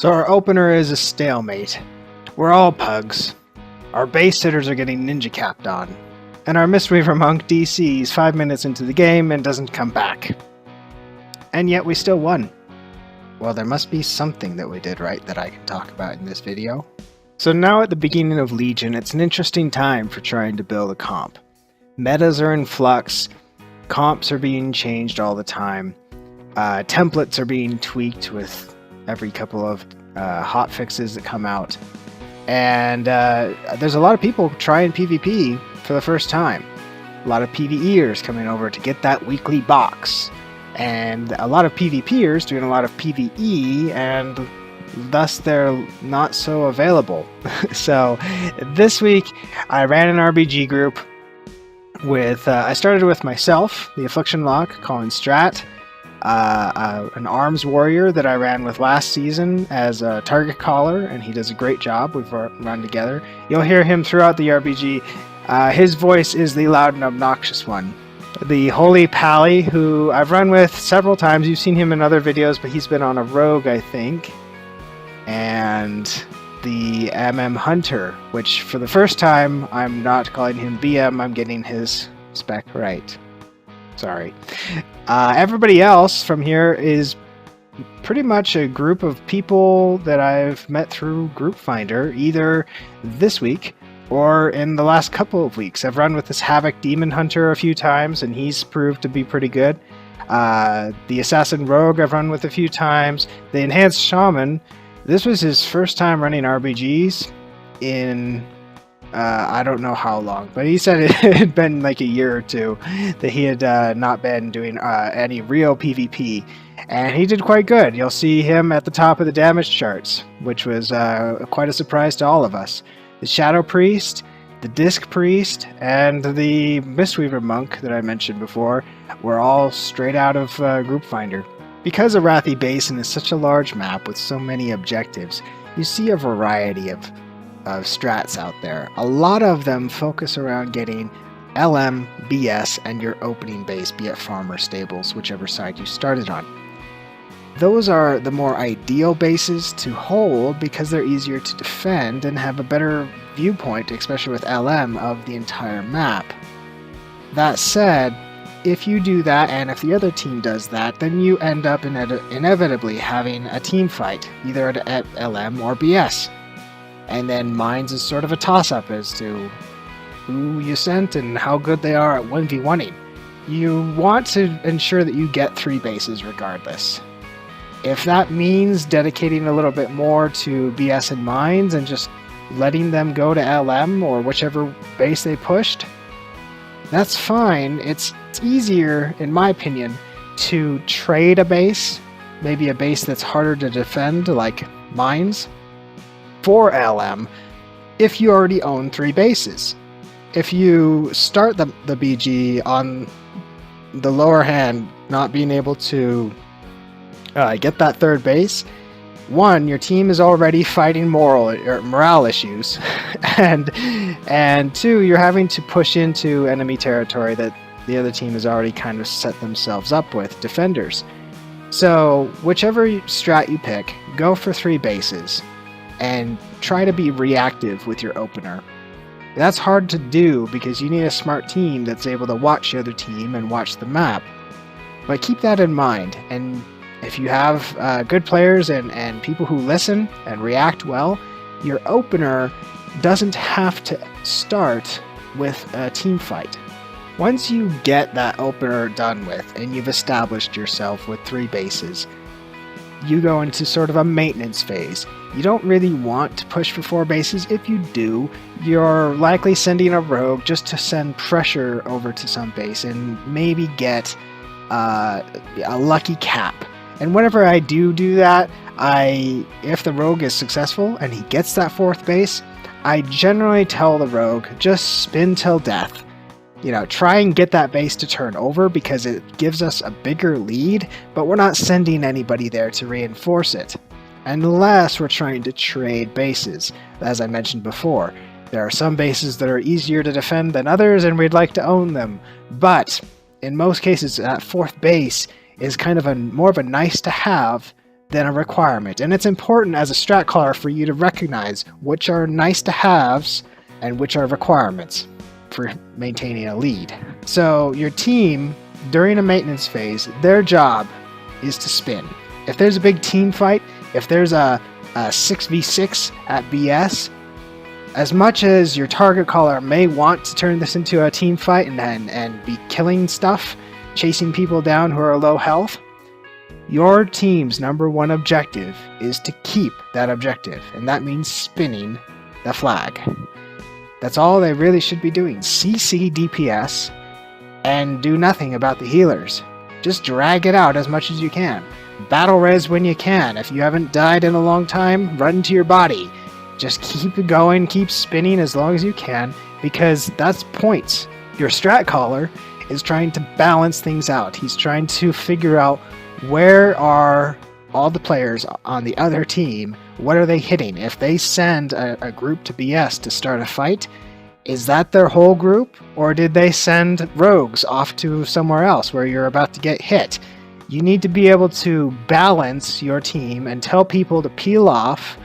So our opener is a stalemate. We're all pugs. Our base hitters are getting ninja capped on. And our Mistweaver monk DCs 5 minutes into the game and doesn't come back. And yet we still won. Well, there must be something that we did right that I can talk about in this video. So now at the beginning of Legion, it's an interesting time for trying to build a comp. Metas are in flux, comps are being changed all the time, templates are being tweaked with every couple of hot fixes that come out. And there's a lot of people trying PvP for the first time. A lot of PvEers coming over to get that weekly box. And a lot of PvPers doing a lot of PvE, and thus they're not so available. So this week I ran an RBG group with, I started with myself, the Affliction Lock, calling Strat, an arms warrior that I ran with last season as a target caller, and he does a great job. We've run together. You'll hear him throughout the RBG. His voice is the loud and obnoxious one. The Holy Pally, who I've run with several times. You've seen him in other videos, but he's been on a Rogue, I think. And the MM Hunter, which for the first time, I'm not calling him BM, I'm getting his spec right. Sorry. Everybody else from here is pretty much a group of people that I've met through Group Finder, either this week or in the last couple of weeks. I've run with this Havoc Demon Hunter a few times, and he's proved to be pretty good. The Assassin Rogue I've run with a few times. The Enh Shaman, this was his first time running RBGs in I don't know how long, but he said it had been like a year or two that he had not been doing any real PvP, and he did quite good. You'll see him at the top of the damage charts, which was quite a surprise to all of us. The Shadow Priest, the Disc Priest, and the Mistweaver monk that I mentioned before were all straight out of Group Finder. Because Arathi Basin is such a large map with so many objectives, you see a variety of strats out there. A lot of them focus around getting LM, BS, and your opening base, be it farm or stables, whichever side you started on. Those are the more ideal bases to hold because they're easier to defend and have a better viewpoint, especially with LM, of the entire map. That said, if you do that and if the other team does that, then you end up inevitably having a team fight, either at LM or BS. And then mines is sort of a toss-up as to who you sent and how good they are at 1v1ing. You want to ensure that you get 3 bases regardless. If that means dedicating a little bit more to BS and mines and just letting them go to LM or whichever base they pushed, that's fine. It's easier, in my opinion, to trade a base, maybe a base that's harder to defend, like mines, for LM, if you already own 3 bases. If you start the BG on the lower hand, not being able to get that 3rd base, 1, your team is already fighting morale issues, and 2, you're having to push into enemy territory that the other team has already kind of set themselves up with defenders. So whichever strat you pick, go for 3 bases and try to be reactive with your opener. That's hard to do because you need a smart team that's able to watch the other team and watch the map. But keep that in mind, and if you have good players and people who listen and react well, your opener doesn't have to start with a team fight. Once you get that opener done with and you've established yourself with 3 bases, you go into sort of a maintenance phase. You don't really want to push for 4 bases. If you do, you're likely sending a rogue just to send pressure over to some base and maybe get a lucky cap. And whenever I do that, if the rogue is successful and he gets that 4th base, I generally tell the rogue, just spin till death. You know, try and get that base to turn over because it gives us a bigger lead, but we're not sending anybody there to reinforce it. Unless we're trying to trade bases, as I mentioned before. There are some bases that are easier to defend than others, and we'd like to own them. But in most cases, that 4th base is kind of more of a nice to have than a requirement. And it's important as a strat caller for you to recognize which are nice to haves and which are requirements for maintaining a lead. So your team, during a maintenance phase, their job is to spin. If there's a big team fight, if there's a 6v6 at BS, as much as your target caller may want to turn this into a team fight and be killing stuff, chasing people down who are low health, your team's number one objective is to keep that objective, and that means spinning the flag. That's all they really should be doing. CC DPS and do nothing about the healers. Just drag it out as much as you can. Battle res when you can. If you haven't died in a long time, run to your body. Just keep it going, keep spinning as long as you can, because that's points. Your strat caller is trying to balance things out. He's trying to figure out where are all the players on the other team, what are they hitting? If they send a group to BS to start a fight, is that their whole group? Or did they send rogues off to somewhere else where you're about to get hit? You need to be able to balance your team and tell people to peel off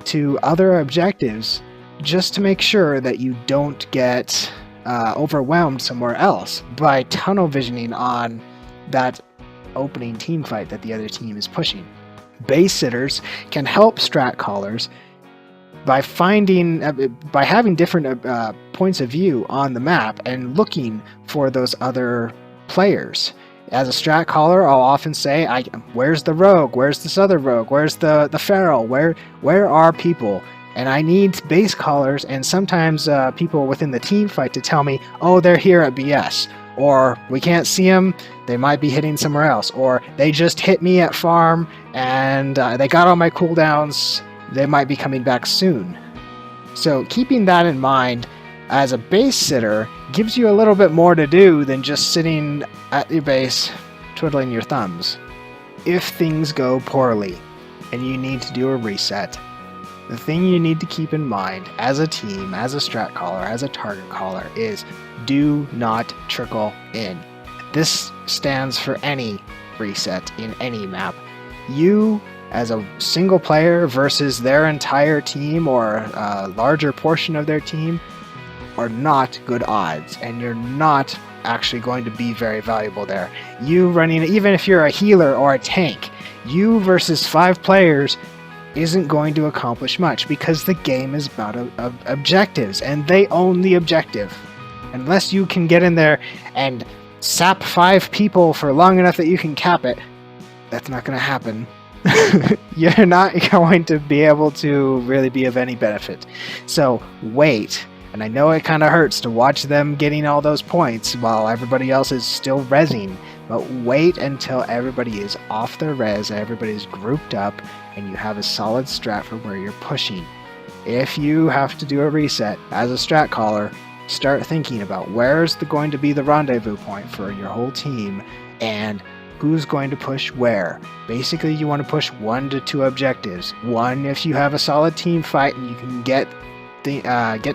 to other objectives just to make sure that you don't get overwhelmed somewhere else by tunnel visioning on that opening team fight that the other team is pushing. Base sitters can help strat callers by having different points of view on the map and looking for those other players. As a strat caller, I'll often say, where's the rogue? Where's this other rogue? Where's the feral? Where are people? And I need base callers and sometimes people within the team fight to tell me, oh, they're here at BS. Or we can't see them, they might be hitting somewhere else. Or they just hit me at farm and they got all my cooldowns, they might be coming back soon. So keeping that in mind as a base sitter gives you a little bit more to do than just sitting at your base twiddling your thumbs. If things go poorly and you need to do a reset, the thing you need to keep in mind as a team, as a strat caller, as a target caller is do not trickle in. This stands for any reset in any map. You, as a single player versus their entire team or a larger portion of their team, are not good odds, and you're not actually going to be very valuable there. You running, even if you're a healer or a tank, you versus 5 players isn't going to accomplish much because the game is about objectives, and they own the objective. Unless you can get in there and sap 5 people for long enough that you can cap it, that's not going to happen. You're not going to be able to really be of any benefit. So wait. And I know it kind of hurts to watch them getting all those points while everybody else is still rezzing, but wait until everybody is off their res, everybody's grouped up, and you have a solid strat for where you're pushing. If you have to do a reset as a strat caller, start thinking about where's going to be the rendezvous point for your whole team and who's going to push where. Basically, you want to push 1 to 2 objectives. 1 if you have a solid team fight and you can get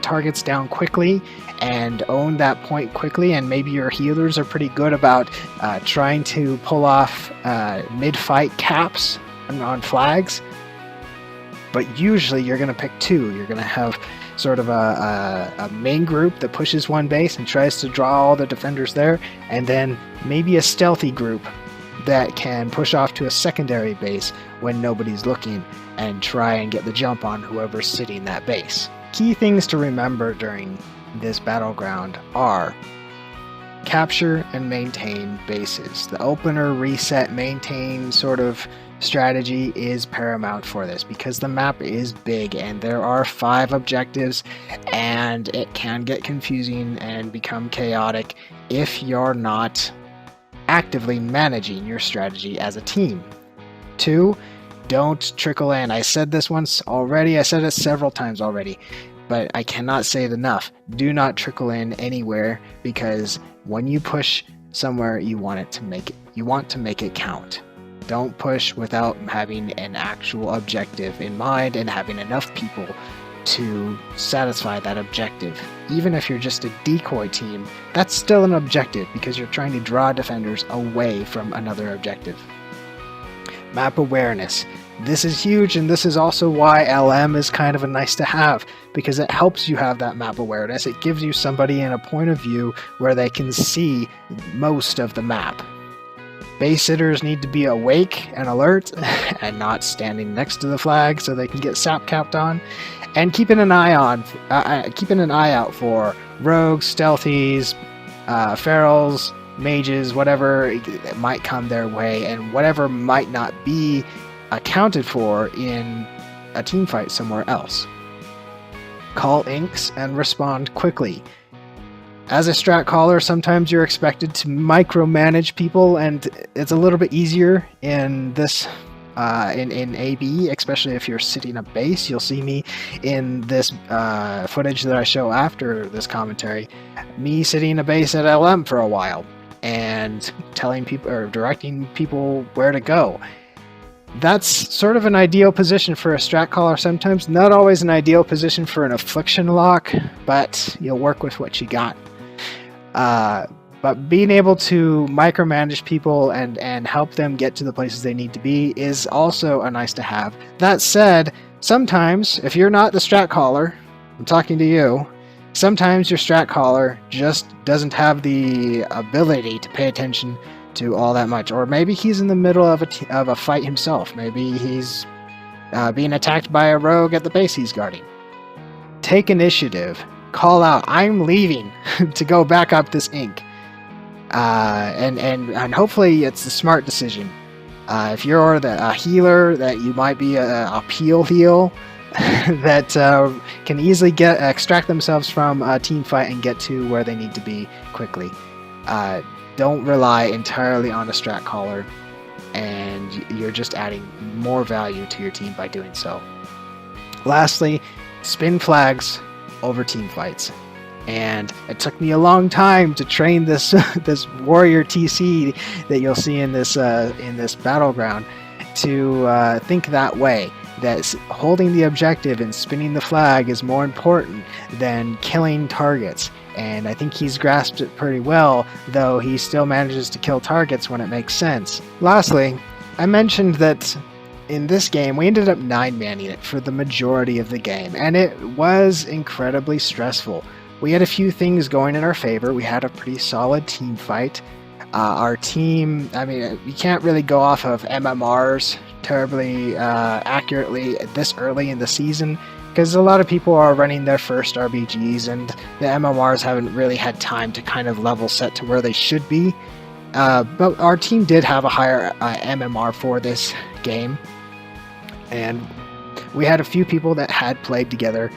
targets down quickly and own that point quickly, and maybe your healers are pretty good about trying to pull off mid-fight caps on flags. But usually you're going to pick 2. You're going to have sort of a main group that pushes 1 base and tries to draw all the defenders there, and then maybe a stealthy group that can push off to a secondary base when nobody's looking and try and get the jump on whoever's sitting that base. Key things to remember during this battleground are capture and maintain bases. The opener, reset, maintain sort of strategy is paramount for this because the map is big and there are 5 objectives and it can get confusing and become chaotic if you're not actively managing your strategy as a team. 2, don't trickle in. I said this once already, I said it several times already, but I cannot say it enough. Do not trickle in anywhere because when you push somewhere, you want to make it count. Don't push without having an actual objective in mind and having enough people to satisfy that objective. Even if you're just a decoy team, that's still an objective because you're trying to draw defenders away from another objective. Map awareness. This is huge, and this is also why LM is kind of a nice to have, because it helps you have that map awareness. It gives you somebody in a point of view where they can see most of the map. Base-sitters need to be awake and alert and not standing next to the flag so they can get sap capped on, and keeping an eye out for rogues, stealthies, ferals, mages, whatever that might come their way, and whatever might not be accounted for in a team fight somewhere else. Call inks and respond quickly. As a strat caller, sometimes you're expected to micromanage people, and it's a little bit easier in this in AB, especially if you're sitting a base. You'll see me in this footage that I show after this commentary, me sitting a base at LM for a while and telling people or directing people where to go. That's sort of an ideal position for a strat caller sometimes, not always an ideal position for an affliction lock, but you'll work with what you got. But being able to micromanage people and help them get to the places they need to be is also a nice to have. That said, sometimes, if you're not the strat caller, I'm talking to you, sometimes your strat caller just doesn't have the ability to pay attention to all that much, or maybe he's in the middle of a fight himself. Maybe he's being attacked by a rogue at the base he's guarding. Take initiative. Call out, "I'm leaving," to go back up this ink. And hopefully it's the smart decision. If you're a healer, that you might be a peel heal that can easily extract themselves from a team fight and get to where they need to be quickly. Don't rely entirely on a strat caller, and you're just adding more value to your team by doing so. Lastly, spin flags over team fights. And it took me a long time to train this this warrior TC that you'll see in this battleground to think that way. That holding the objective and spinning the flag is more important than killing targets. And I think he's grasped it pretty well, though he still manages to kill targets when it makes sense. Lastly, I mentioned that in this game we ended up 9-manning it for the majority of the game, and it was incredibly stressful. We had a few things going in our favor. We had a pretty solid team fight. Our team, I mean, you can't really go off of MMRs terribly accurately this early in the season, because a lot of people are running their first RBGs, and the MMRs haven't really had time to kind of level set to where they should be. But our team did have a higher MMR for this game, and we had a few people that had played together,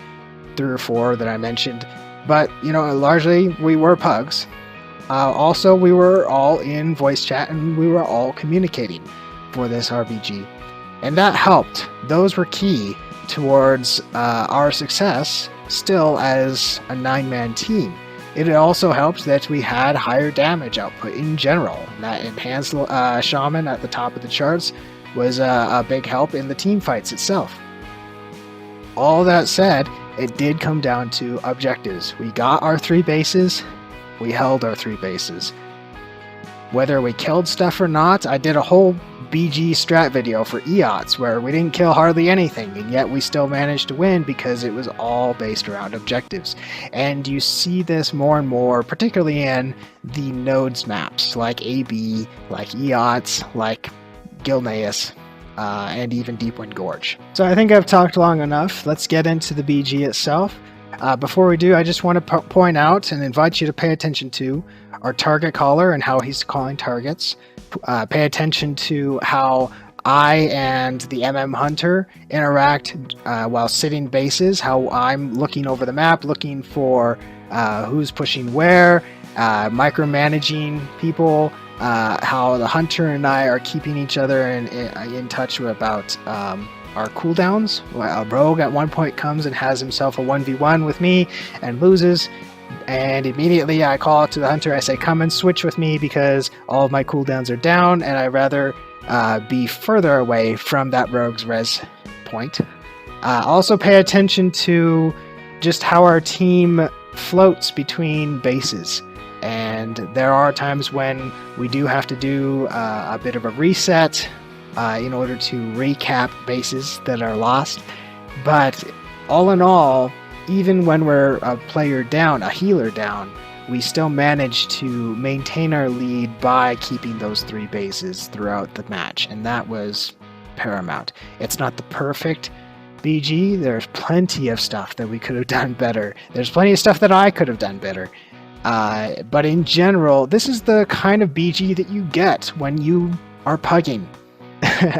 3 or 4 that I mentioned. But, you know, largely we were pugs. Also, we were all in voice chat and we were all communicating for this RBG. And that helped. Those were key towards our success still as a 9-man team. It also helped that we had higher damage output in general. And that enhanced Shaman at the top of the charts was a big help in the team fights itself. All that said, it did come down to objectives. We got our 3 bases, we held our 3 bases. Whether we killed stuff or not, I did a whole BG strat video for EOTS where we didn't kill hardly anything, and yet we still managed to win because it was all based around objectives. And you see this more and more, particularly in the nodes maps, like AB, like EOTS, like Gilneas, and even Deepwind Gorge. So I think I've talked long enough. Let's get into the BG itself. Before we do, I just want to point out and invite you to pay attention to our target caller and how he's calling targets. Pay attention to how I and the MM Hunter interact while sitting bases, how I'm looking over the map, looking for who's pushing where, micromanaging people, how the Hunter and I are keeping each other in touch about our cooldowns. A rogue at one point comes and has himself a 1v1 with me and loses, and immediately I call out to the Hunter. I say, come and switch with me because all of my cooldowns are down and I'd rather be further away from that rogue's res point. Also pay attention to just how our team floats between bases. And there are times when we do have to do a bit of a reset, in order to recap bases that are lost. But all in all, even when we're a player down, a healer down, we still manage to maintain our lead by keeping those 3 bases throughout the match, and that was paramount. It's not the perfect BG. There's plenty of stuff that we could have done better. There's plenty of stuff that I could have done better. But in general, this is the kind of BG that you get when you are pugging.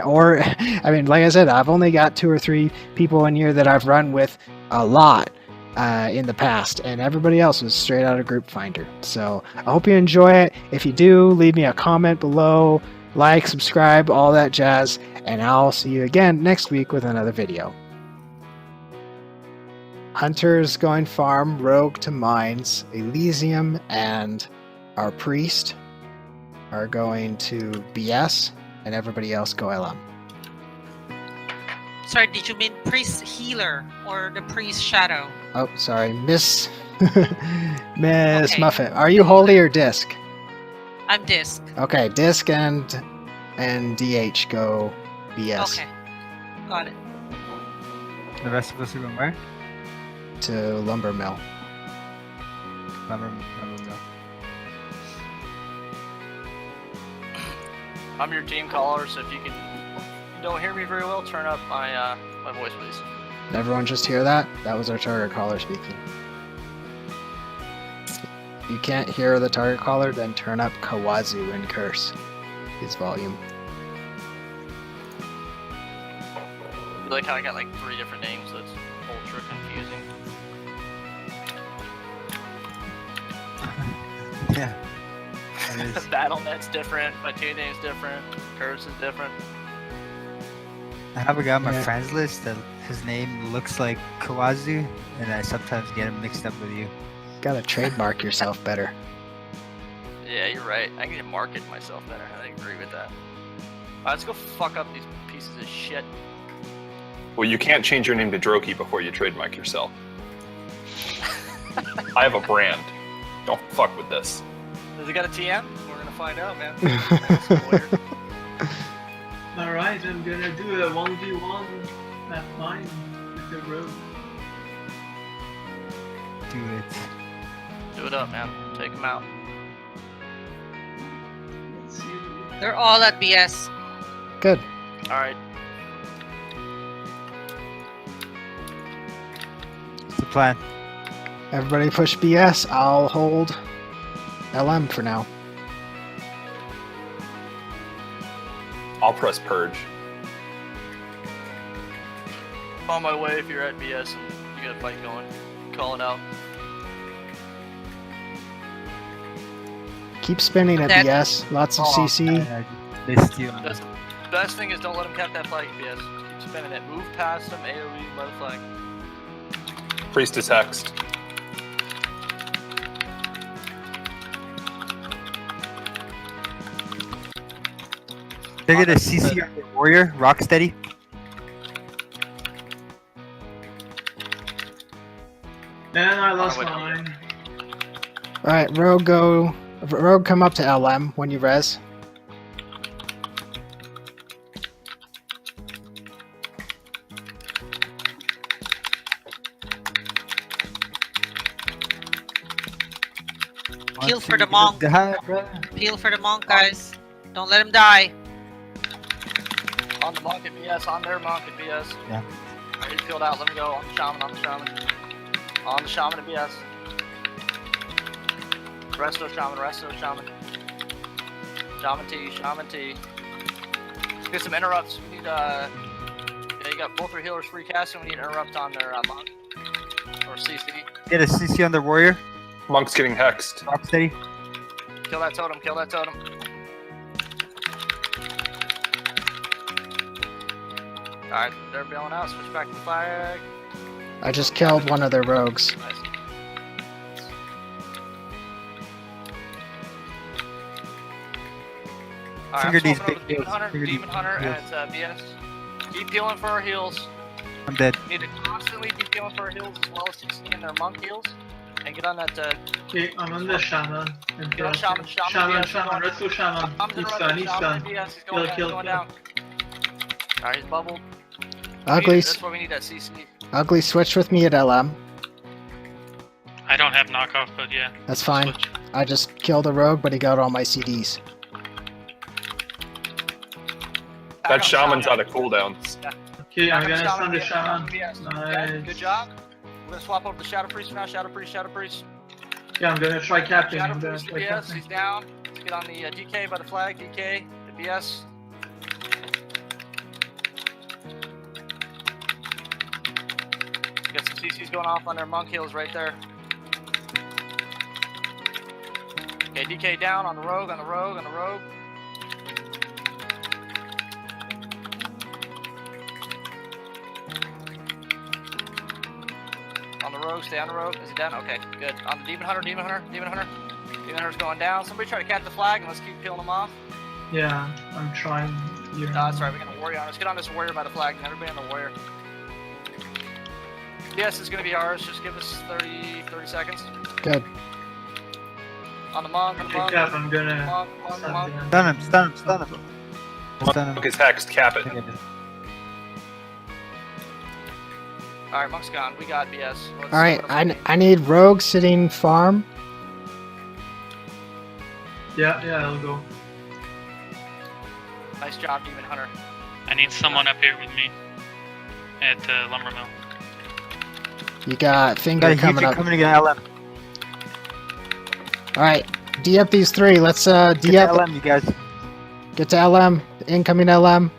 Or, I mean, like I said, I've only got 2 or 3 people in here that I've run with a lot in the past, and everybody else was straight out of Group Finder. So I hope you enjoy it. If you do, leave me a comment below, like, subscribe, all that jazz, and I'll see you again next week with another video. Hunters going farm, Rogue to mines, Elysium and our priest are going to BS, and everybody else go LM. Sorry, did you mean priest healer or the priest shadow? Oh, sorry, Miss Miss Okay. Muffet. Are you holy or disc? I'm disc. Okay, disc and DH go BS Okay, got it. The rest of us are going where? to lumber mill. Lumber mill. I'm your team caller, so if you don't hear me very well, turn up my my voice, please. Did everyone just hear that? That was our target caller speaking. If you can't hear the target caller, then turn up Kawazu and curse his volume. You like how I got like 3 different names, so it's ultra confusing. Yeah. That is. Battle.net's different, my team name's different, Curse is different. I have a guy on my Yeah. friends list that his name looks like Kawazu, and I sometimes get him mixed up with you. Gotta trademark yourself better. Yeah, you're right. I need to market myself better. I agree with that. Alright, let's go fuck up these pieces of shit. Well, you can't change your name to Droki before you trademark yourself. I have a brand. Don't fuck with this. Does it got a TM? We're gonna find out, man. Alright, I'm gonna do a 1v1 at mine with the rogue. Do it. Do it up, man. Take them out. Let's see. They're all at BS. Good. Alright. What's the plan? Everybody push BS. I'll hold LM for now. I'll press purge. On my way if you're at BS and you got a fight going. Calling out. Keep spinning at Dead. BS. Lots of Oh, CC. I missed you. That's the best thing is don't let him cap that flag, BS. Keep spinning it. Move past him, AoE, let it flag. Priest is hexed. They're gonna CC on the warrior, rock steady. And I lost wait. mine. Alright, Rogue go. Rogue come up to LM when you res. Kill for the monk. Peel for the monk, guys. Don't let him die. On the monk at BS, on their monk at BS. Yeah. Already peeled out, let me go. On the shaman, on the shaman. On the shaman at BS. Resto shaman, resto shaman. Shaman T, shaman T. Let's get some interrupts. We need, yeah, you got both our healers free casting. We need an interrupt on their monk. Or CC. Get a CC on the warrior, Monk's getting hexed. rock steady. Kill that totem, kill that totem. Alright, they're bailing out. Switch back to the flag. I just killed one of their rogues. Nice. Alright, Finger I'm these swapping big over to Demon heals. Hunter, Finger these Demon Hunter, big and BS. Keep peeling for our heals. I'm dead. We need to constantly be peeling for our heals as well as CCing their monk heals. And get on that, Okay, I'm on the shaman. get on shaman, Shaman, BS, shaman, resto shaman. Shaman's He's interrupted, done, he's shaman done. BS, he's going down, Kill, he's going kill. down. Alright, he's bubbled. Ugly, That's why we need that CC. Ugly, switch with me at LM. I don't have knockoff, but yeah. That's fine. Switch. I just killed a rogue, but he got all my CDs. That shaman's out of cooldown. Okay, I'm Backup gonna stun the Shaman, shaman. yes. Nice. Okay, good job. We're gonna swap over to Shadow Priest now. Shadow Priest, Shadow Priest. Yeah, I'm gonna try captain. Shadow I'm gonna Priest to try BS. captain. He's down. Let's get on the DK by the flag. DK to BS. Got some CCs going off on their monk heals right there. Okay, DK down on the rogue, on the rogue, on the rogue. On the rogue, stay on the rogue. Is he down? Okay, good. On the demon hunter, demon hunter, demon hunter. Demon hunter's going down. Somebody try to catch the flag and let's keep peeling them off. Yeah, I'm trying. No, that's right, we got a warrior on. Let's get on this warrior by the flag and everybody on the warrior. Yes, it's gonna be ours. Just give us 30 seconds. Good. On the monk, on the monk. Cap, I'm gonna Monk. stun them. Stun him, stun him, stun him. Stun him. Look, his hexed. Cap it. Alright, monk's gone. We got BS. Let's Alright, put him- I need rogue sitting farm. Yeah, I'll go. Nice job, demon hunter. I need someone up here with me at lumber mill. You got Got finger a huge coming up. coming to get LM. Alright, D up these three. Let's D Get to up. LM, you guys. Get to LM. Incoming LM.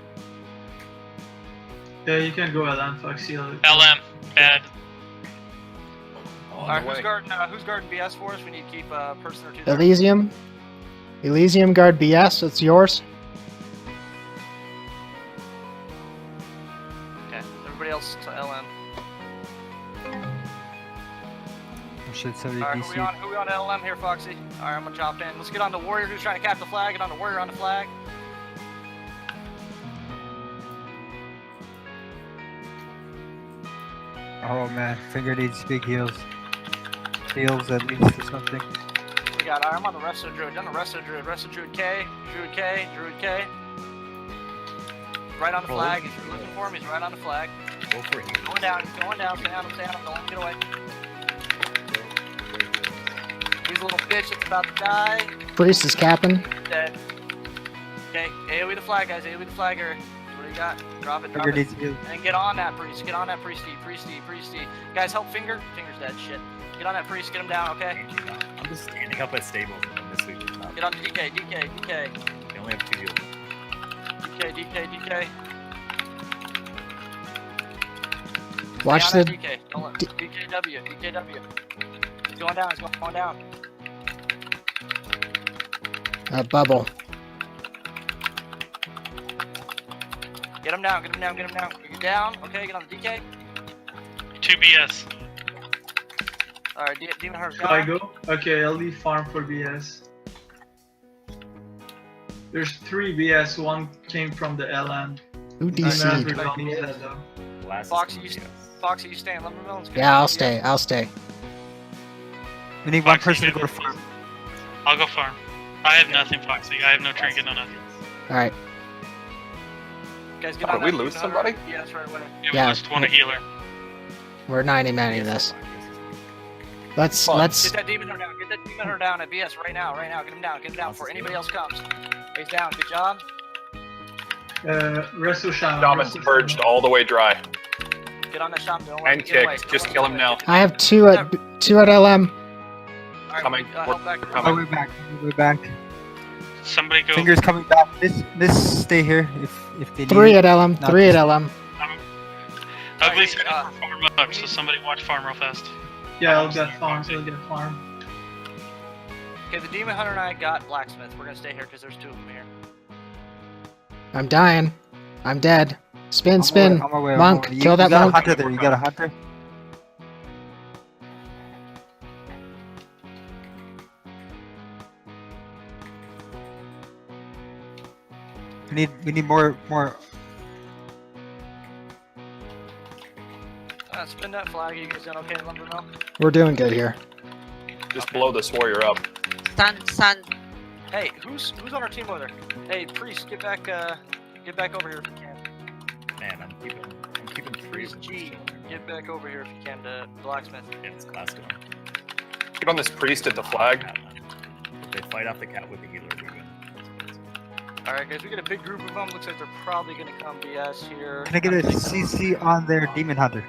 Yeah, you can go LM, Foxy. LM, bad. Alright, who's guarding BS for us? We need to keep a person or two there. Elysium. Elysium guard BS. It's yours. Okay, everybody else to LM. Should somebody Alright, DC. who we on LM here, Foxy? Alright, I'm gonna jump in. Let's get on the warrior who's trying to cap the flag. Get on the warrior on the flag. Oh man, finger needs big heals. Heals at least or something. We got, I'm on the rest of the druid. Done the rest of the druid. Rest of Druid K. Druid K. Druid K. Right on the flag. If you're looking for him, he's right on the flag. Go for it. Going down, stay on him, don't get away. He's a little bitch that's about to die. Priest is capping. Dead. Okay, AoE the flag, guys. AoE the flag here. What do you got? Drop it, drop Finger it. needs heals. And get on that priest. Get on that priesty. Guys, help Finger. Finger's dead. Shit. Get on that priest. Get him down, okay? I'm just standing up at stables and this week. Get on DK. They only have 2 heals. DK. Watch Stay on the. that DK. Don't let DKW. He's going down. He's going down. Bubble. Get him down. You're down. Okay, get on the DK. 2 BS. Alright, Demon Hunter's Should I down. go? Okay, I'll leave farm for BS. There's 3 BS, 1 came from the LN. Who Demon Hunter DC'd? got me that though. Last Foxy, is Foxy, you stay in Lumber Mill. Yeah, I'll stay. We need one Foxy, person to you go to have farm. I'll go farm. I have nothing, Foxy. I have no trinket, no nothing. Alright. Guys, get Did on we that lose Demon Hunter. somebody? Yes, right away. Yeah, we Yeah. just want a healer. We're 90-manning this. Let's Get that Demon Hunter down. Get that Demon Hunter down at BS right now. Get him down before anybody else comes. He's down. Good job. Resto Shaman. Shaman's purged all the way dry. Get on that Shaman. Don't let And him get away. kicked. Just kill him now. I have two at LM. Alright, Coming. help back. We're coming. We're back. Somebody go. Fingers coming back. Miss, stay here if they need. 3 at LM. Not 3 at this- LM. Ugly's Alright, heading for farm up, so somebody watch farm real fast. Yeah, I'll get farm. Okay, the Demon Hunter and I got Blacksmith. We're gonna stay here because there's 2 of them here. I'm dying. I'm dead. Spin. On my way, Monk, You kill that got monk. a hunter there. You got a hunter. We need more. Spin that flag. You guys doing okay, Lumber Mill? We're doing good here. Just blow this warrior up. Stun. Hey, who's on our team over there? Hey, Priest, get back over here if you can. Man, I'm keeping 3 of them. G, get back over here if you can to blacksmith. Yeah, it's class going. Get on this priest at the flag. If they fight off the cat with the healer, we win. Alright guys, we got a big group of them. Looks like they're probably gonna come BS here. Can I get a CC on their demon hunter?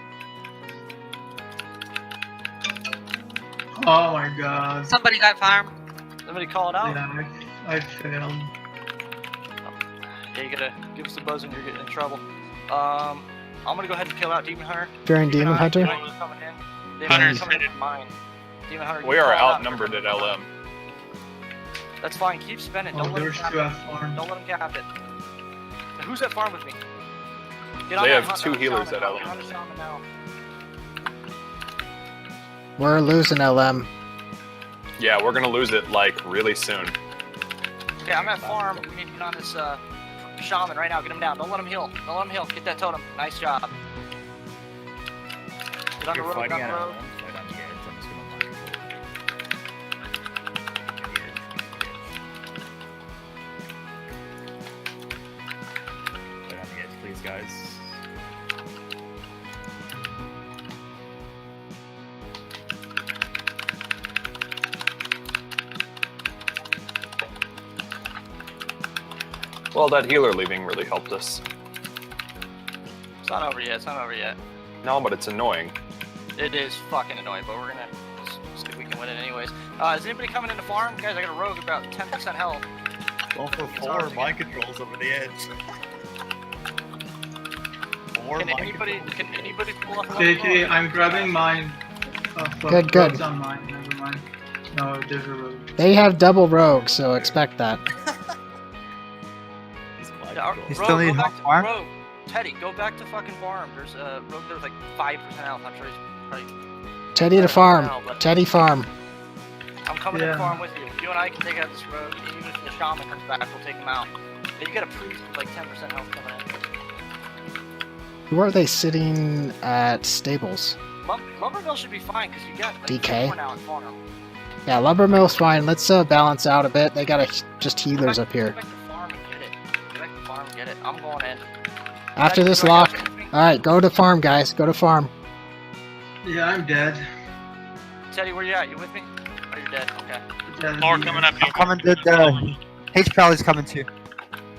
Oh my god. Somebody got farm. Somebody call it out? Yeah, I failed. Yeah, you gotta give us a buzz when you're getting in trouble. I'm gonna go ahead and kill out Demon Hunter. Fearing Demon Hunter? Coming in. Demon Hunter's coming in hit. from mine. Demon Hunter, We you are call out. outnumbered at LM. That's fine. Keep spinning. Oh, Don't let him there's cap 2 it. at farm. Don't let him cap it. And who's at farm with me? Get on They that have 2 healers at LM. Get on the shaman now. We're losing LM. Yeah, we're gonna lose it like really soon. Okay, I'm at farm. We need to get on this shaman right now. Get him down. Don't let him heal. Don't let him heal. Get that totem. Nice job. Get on the You're road. Get fighting on the at road. LM, fight on the edge. I'm just gonna mark it forward. Fight on the edge, please, guys. Well, that healer leaving really helped us. It's not over yet. It's not over yet. No, but it's annoying. It is fucking annoying, but we're gonna see if we can win it anyways. Is anybody coming into farm? Guys, I got a rogue about 10% health. Going for It's 4 ours mind controls over the edge. 4 Can mind anybody pull off a JK, I'm grabbing mine. Oh, fuck, Good, good. rogue's on mine. Never mind. No, there's a rogue. They have double rogue, so expect that. He's mind Yeah, control. You Rogue, still go need back to farm? Rogue. Teddy, go back to fucking farm. There's a rogue there with like 5% health. I'm sure he's probably. Teddy to farm. now, but Teddy farm. I'm coming Yeah. to farm with you. You and I can take out this rogue. Even if the shaman comes back, we'll take him out. And you got a priest with like 10% health coming in. Who are they sitting at stables? Lumber Mill should be fine because you got like DK? 4 now in farm. Yeah, Lumber Mill's fine. Let's balance out a bit. They got just healers up Go here. back to farm and get it. Go back to farm and get it. I'm going in. After this lock. Alright, go to farm, guys. Go to farm. Yeah, I'm dead. Teddy, where you at? You with me? Oh, you're dead. Okay. Dead More here. coming up here. I'm coming to H-Pal is coming too.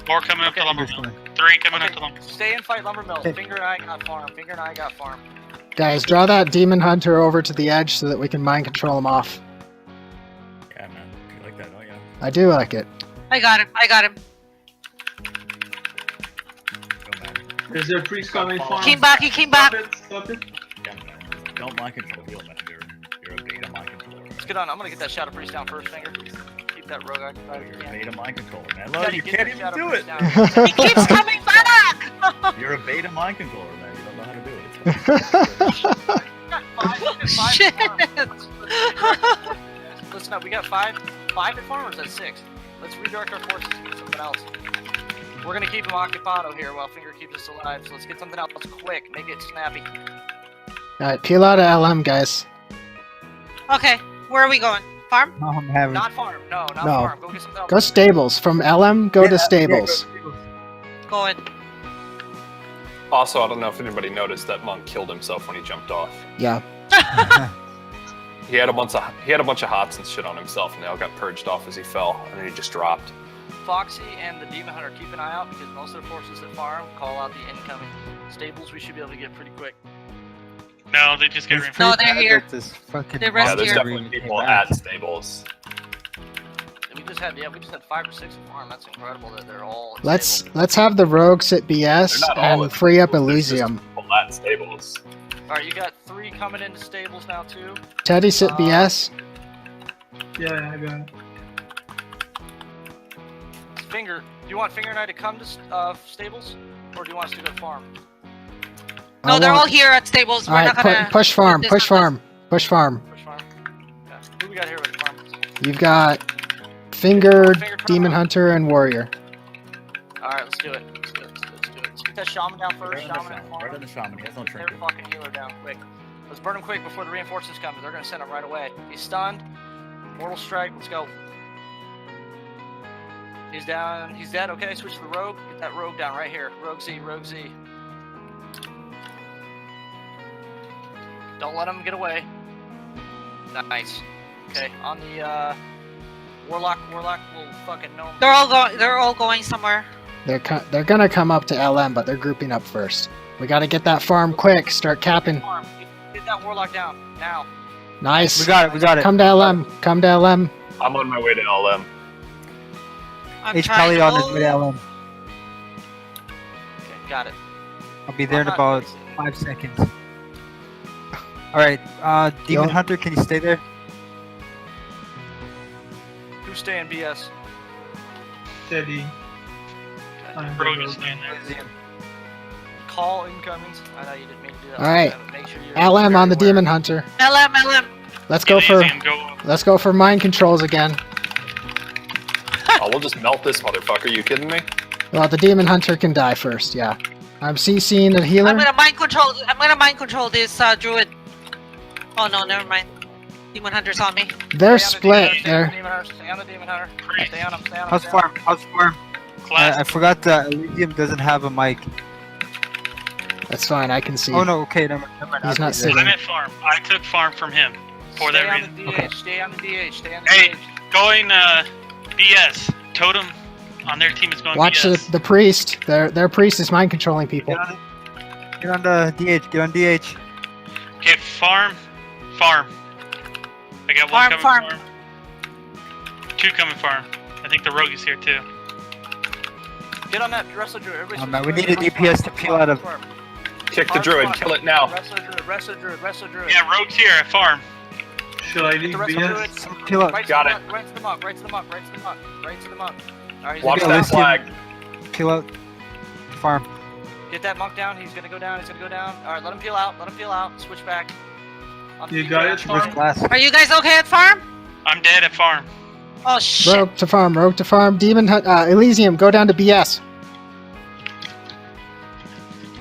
More coming up to Okay. Lumber Mill. 3 coming up to Lumber Mill. Stay and fight Lumber Mill. Finger and I got farm. Finger and I got farm. Guys, draw that Demon Hunter over to the edge so that we can mind control him off. Yeah, man. You like that, don't you? I do like it. I got him. I got him. Go, man. There's a priest coming farm. He came back. He came back. Stop it, stop it. Yeah, man. Don't mind control heal, man. You're a beta mind controller. Let's get on. I'm gonna get that Shadow Priest down first, Finger. Keep that rogue occupied if you You're a can. beta mind controller, man. Look, Teddy, you get can't that even Shadow do Priest it. down. He keeps coming back. You're a beta mind controller, man. You don't know how to do it. It's fine. We got five Shit. at farm. Listen up, we got five at farm, or is that 6? Let's redirect our forces and get something else. We're gonna keep him occupado here while Finger keeps us alive, so let's get something else quick, make it snappy. Alright, peel out of LM, guys. Okay, where are we going? Farm? No, I'm having. Not farm, no, not No. farm, go get something else. Go stables. From LM, go to stables. Going. Also, I don't know if anybody noticed that monk killed himself when he jumped off. Yeah. He had a bunch of hots and shit on himself, and they all got purged off as he fell, and then he just dropped. Foxy and the Demon Hunter, keep an eye out because most of their forces at farm call out the incoming stables. We should be able to get pretty quick. No, they just get It's reinforced. No, they're pretty here. bad that this fucking They're Yeah, resting there's here. definitely people at stables. We just had 5 or 6 at farm. That's incredible that they're all. At Let's stables. have the rogue sit BS They're not all and at free up stables, there's just Elysium. people at stables. All right, you got 3 coming into stables now too. Teddy sit BS. Yeah, I got it. Finger, do you want Finger and I to come to stables, or do you want us to go to farm? No, they're all here at stables. We're Alright, not gonna. push farm, this push on us. farm, push farm. Push farm. Okay. Who we got here with the farm? You've got Finger, Finger, come Demon on. Hunter, and Warrior. All right, let's do it. Let's do it. Let's get that shaman down first. Right on the Shaman shaman. and farm. Right on the shaman. He has no Get trinket. their fucking healer down quick. Let's burn him quick before the reinforcements come. They're gonna send him right away. He's stunned. Mortal strike. Let's go. He's down. He's dead. Okay, switch to the rogue. Get that rogue down right here. Rogue Z. Rogue Z. Don't let him get away. Nice. Okay, on the Warlock will fucking know. They're all going somewhere. They're gonna come up to LM, but they're grouping up first. We gotta get that farm quick. Start capping. Get that Warlock down now. Nice. We got it. Come to LM. Come to LM. I'm on my way to LM. I'm H. trying Kelly to on his hold- way to LM. Okay, got it. I'll be there in I'm about not- 5 seconds. Alright, Demon Hunter, can you stay there? Who's staying BS? Steady. I'm Rogue the is staying there. Call incomings. I know you didn't mean to do that. Alright. Make sure you're LM very on the aware. Demon Hunter. LM. Let's go for Elysium, go. mind controls again. Oh, we'll just melt this motherfucker. You kidding me? Well, the Demon Hunter can die first. Yeah. I'm CCing a healer. I'm gonna mind control this druid. Oh no, never mind. Demon Hunter's on me. They're Stay on the split. Demon They're. Hunter, Stay on the Demon Hunter. Priest. Stay on him. Stay on him. How's stay on him. farm? How's farm? Class. I forgot that Elysium doesn't have a mic. That's fine. I can see. Oh no, okay, never mind. He's not I'll be sitting. there. I'm at farm. I took farm from him for Stay that on reason. the DH. Okay. Stay on the DH. Stay on the Hey, DH. going BS. Totem on their team is going Watch BS. the priest. Their priest is mind controlling people. Get on the DH, get on DH. Okay, farm. I got one Farm. coming farm. Two coming farm. I think the rogue is here too. Get on that wrestler druid. Everybody Oh, man, switch we to need a farm, DPS to peel out of- farm. Kick the Farm, druid. farm. Kill it now. Wrestler druid. Yeah, rogue's here at farm. Should I Get leave the wrestler druid. BS? Peel up. Right Got to it. the monk, right to the monk. Right to the monk. Right to the monk. Alright, he's Watch gonna that go down. flag. Peel out. Farm. Get that monk down. He's gonna go down. Alright, let him peel out. Switch back. On the You got DH. it, Where's farm? glass? Are you guys okay at farm? I'm dead at farm. Oh shit. Rogue to farm. Demon Elysium, go down to BS.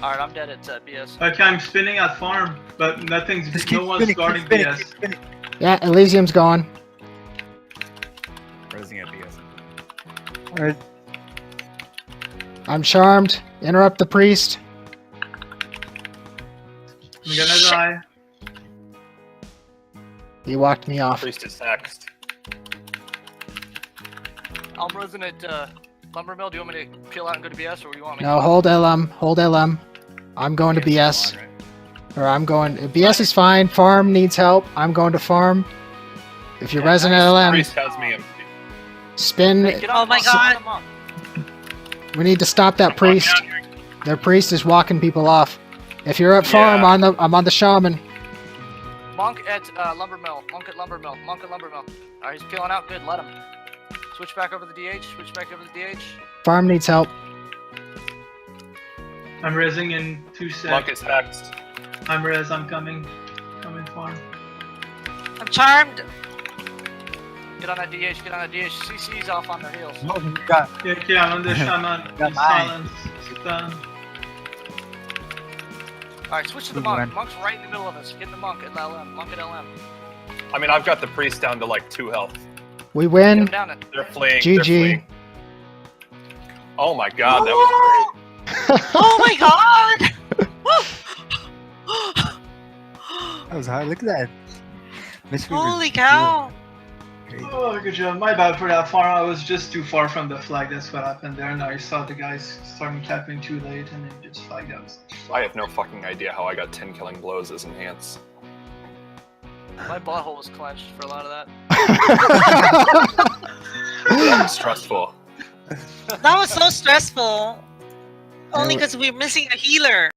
Alright, I'm dead at BS. Okay, I'm spinning at farm, but Just nothing's. keep No one's spinning, guarding keep spinning, BS. keep spinning. Yeah, Elysium's gone. Raising at BS. Alright, I'm charmed. Interrupt the priest. I'm gonna die. He walked me off. Priest is next. I'm resident lumber mill. Do you want me to peel out and go to BS, or do you want me? No, hold LM. I'm going to BS. Or I'm going. BS is fine. Farm needs help. I'm going to farm. If you're resident LM, Priest has me empty. spin. Hey, get on Oh my the monk, get God. on the monk. We need to stop that priest. Walk down here. Their priest is walking people off. If you're at farm, Yeah. I'm on the shaman. Monk at lumber mill. Monk at lumber mill. Alright, he's peeling out. Good. Let him. Switch back over to the DH. Farm needs help. I'm rezzing in 2 Monk seconds. is next. I'm res. I'm coming. Coming farm. I'm charmed. Get on that DH. CC's off on their heels. no, you got. Yeah, I'm on the shaman. Got He's mine. silenced. Stun. Alright, switch to the Good monk. one. Monk's right in the middle of us. Get the monk at LM. Monk at LM. I mean, I've got the priest down to like 2 health. We Get him win. down it. They're fleeing. GG. They're fleeing. Oh my god, that was Oh my god. That was hard. Look at that. Mystery Holy reveal. cow. Great. Oh, good job. My bad for that farm. I was just too far from the flag. That's what happened there. And I saw the guys starting capping too late, and then just flagged out. great. I have no fucking idea how I got 10 killing blows as enhance. My butthole was clenched for a lot of that. That was stressful. That was so stressful. Only because we're missing a healer.